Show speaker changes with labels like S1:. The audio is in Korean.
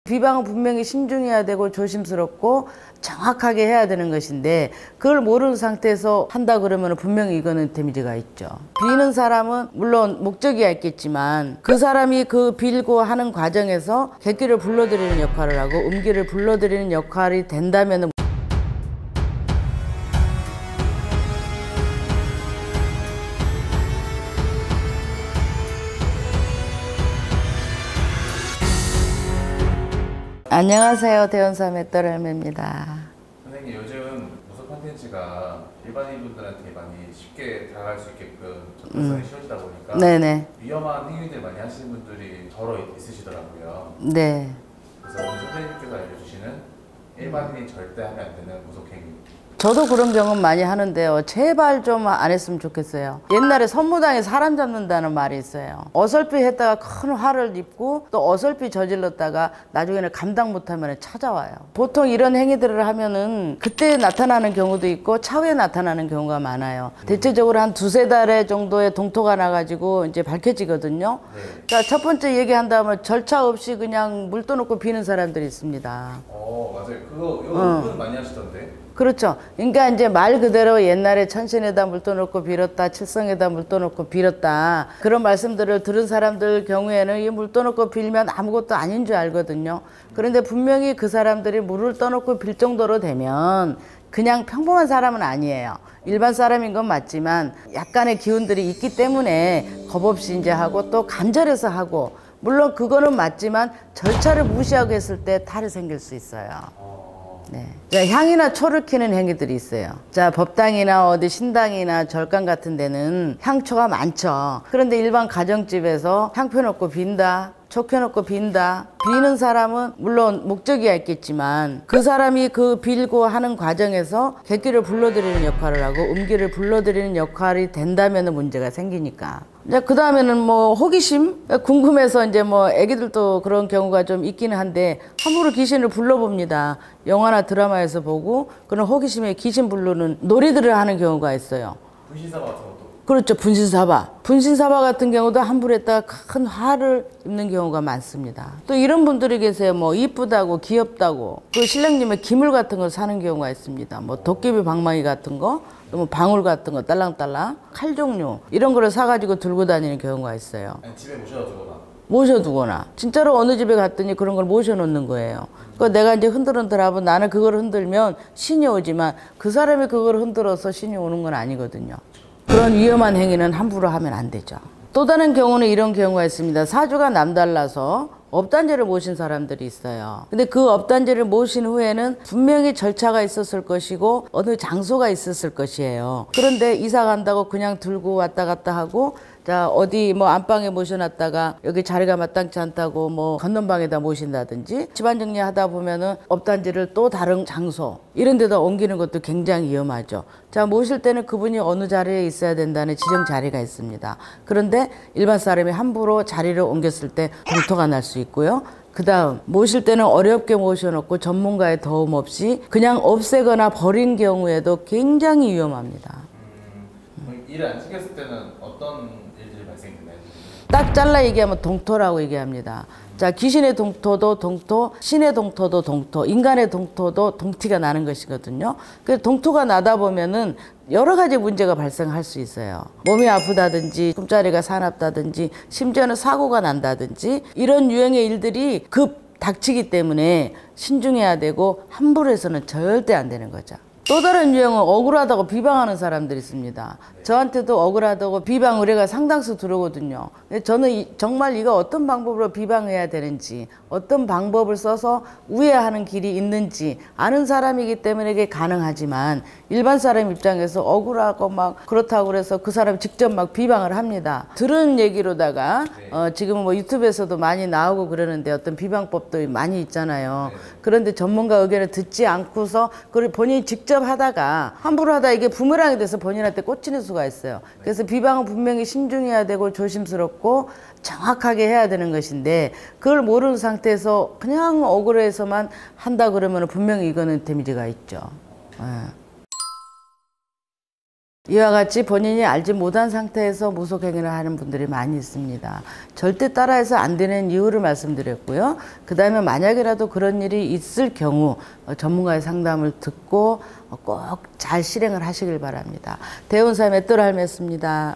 S1: 비방은 분명히 신중해야 되고 조심스럽고 정확하게 해야 되는 것인데 그걸 모르는 상태에서 한다 그러면 분명히 이거는 데미지가 있죠. 비는 사람은 물론 목적이 있겠지만 그 사람이 그 빌고 하는 과정에서 객기를 불러들이는 역할을 하고 음기를 불러들이는 역할이 된다면 안녕하세요. 대원사 맷돌할매입니다.
S2: 선생님, 요즘 무속 콘텐츠가 일반인분들한테 많이 쉽게 다가갈 수 있게끔 접근성이 쉬워지다 보니까
S1: 네네.
S2: 위험한 행위들 많이 하시는 분들이 더러 있으시더라고요.
S1: 네.
S2: 그래서 오늘 선생님께서 알려주시는 일반인이 절대 하면 안 되는 무속 행위.
S1: 저도 그런 경험 많이 하는데요. 제발 좀 안 했으면 좋겠어요. 옛날에 선무당에 사람 잡는다는 말이 있어요. 어설피 했다가 큰 화를 입고 또 어설피 저질렀다가 나중에는 감당 못하면 찾아와요. 보통 이런 행위들을 하면은 그때 나타나는 경우도 있고 차후에 나타나는 경우가 많아요. 대체적으로 한 두세 달 정도의 동토가 나가지고 이제 밝혀지거든요.
S2: 네.
S1: 자, 첫 번째 얘기한다면 절차 없이 그냥 물 떠놓고 비는 사람들이 있습니다.
S2: 맞아요. 이거 은근 많이 하시던데.
S1: 그렇죠. 그러니까 이제 말 그대로 옛날에 천신에다 물 떠놓고 빌었다, 칠성에다 물 떠놓고 빌었다. 그런 말씀들을 들은 사람들 경우에는 이 물 떠놓고 빌면 아무것도 아닌 줄 알거든요. 그런데 분명히 그 사람들이 물을 떠놓고 빌 정도로 되면 그냥 평범한 사람은 아니에요. 일반 사람인 건 맞지만 약간의 기운들이 있기 때문에 겁없이 이제 하고 또 간절해서 하고 물론 그거는 맞지만 절차를 무시하고 했을 때 탈이 생길 수 있어요. 네. 자, 향이나 초를 키는 행위들이 있어요. 자, 법당이나 어디 신당이나 절간 같은 데는 향초가 많죠. 그런데 일반 가정집에서 향 펴놓고 빈다, 초 켜놓고 빈다. 비는 사람은 물론 목적이 있겠지만 그 사람이 그 빌고 하는 과정에서 객기를 불러들이는 역할을 하고 음기를 불러들이는 역할이 된다면 문제가 생기니까. 그 다음에는 뭐 호기심? 궁금해서 이제 뭐 애기들도 그런 경우가 좀 있기는 한데 함부로 귀신을 불러봅니다. 영화나 드라마에서 보고 그런 호기심에 귀신 부르는 놀이들을 하는 경우가 있어요.
S2: 분신사바 같은 것도.
S1: 그렇죠. 분신사바. 분신사바 같은 경우도 함부로 했다가 큰 화를 입는 경우가 많습니다. 또 이런 분들이 계세요. 뭐 이쁘다고 귀엽다고 그 신령님의 기물 같은 걸 사는 경우가 있습니다. 뭐 도깨비 방망이 같은 거, 뭐 방울 같은 거 딸랑딸랑 칼 종류 이런 거를 사가지고 들고 다니는 경우가 있어요.
S2: 아니, 집에 모셔두거나.
S1: 모셔두거나 진짜로 어느 집에 갔더니 그런 걸 모셔놓는 거예요. 그러니까 내가 이제 흔들흔들하고 나는 그걸 흔들면 신이 오지만 그 사람이 그걸 흔들어서 신이 오는 건 아니거든요. 그런 위험한 행위는 함부로 하면 안 되죠. 또 다른 경우는 이런 경우가 있습니다. 사주가 남달라서 업단지를 모신 사람들이 있어요. 근데 그 업단지를 모신 후에는 분명히 절차가 있었을 것이고 어느 장소가 있었을 것이에요. 그런데 이사 간다고 그냥 들고 왔다 갔다 하고 자 어디 뭐 안방에 모셔놨다가 여기 자리가 마땅치 않다고 뭐 건넌방에다 모신다든지 집안 정리하다 보면은 업단지를 또 다른 장소 이런 데다 옮기는 것도 굉장히 위험하죠. 자 모실 때는 그분이 어느 자리에 있어야 된다는 지정 자리가 있습니다. 그런데 일반 사람이 함부로 자리를 옮겼을 때 동토가 날 수 있고요. 그 다음 모실 때는 어렵게 모셔놓고 전문가의 도움 없이 그냥 없애거나 버린 경우에도 굉장히 위험합니다.
S2: 일을 안 챙겼을 때는 어떤 일들이 발생되나요?
S1: 딱 잘라 얘기하면 동토라고 얘기합니다. 자, 귀신의 동토도 동토, 신의 동토도 동토, 인간의 동토도 동티가 나는 것이거든요. 그래서 동토가 나다 보면은 여러 가지 문제가 발생할 수 있어요. 몸이 아프다든지, 꿈자리가 사납다든지, 심지어는 사고가 난다든지, 이런 유형의 일들이 급 닥치기 때문에 신중해야 되고, 함부로 해서는 절대 안 되는 거죠. 또 다른 유형은 억울하다고 비방하는 사람들이 있습니다. 저한테도 억울하다고 비방 의뢰가 상당수 들어오거든요. 근데 저는 정말 이거 어떤 방법으로 비방해야 되는지 어떤 방법을 써서 우회하는 길이 있는지 아는 사람이기 때문에 이게 가능하지만 일반 사람 입장에서 억울하고 막 그렇다고 그래서 그 사람이 직접 막 비방을 합니다. 들은 얘기로다가 지금은 뭐 유튜브에서도 많이 나오고 그러는데 어떤 비방법도 많이 있잖아요. 그런데 전문가 의견을 듣지 않고서 그걸 본인이 직접 하다가 함부로 하다 이게 부메랑이 돼서 본인한테 꽂히는 수가 있어요. 그래서 비방은 분명히 신중해야 되고 조심스럽고 정확하게 해야 되는 것인데 그걸 모르는 상태에서 그냥 억울해서만 한다 그러면 분명히 이거는 데미지가 있죠. 이와 같이 본인이 알지 못한 상태에서 무속행위를 하는 분들이 많이 있습니다. 절대 따라해서 안 되는 이유를 말씀드렸고요. 그 다음에 만약이라도 그런 일이 있을 경우 전문가의 상담을 듣고 꼭 잘 실행을 하시길 바랍니다. 대운사 맷돌 할매였습니다.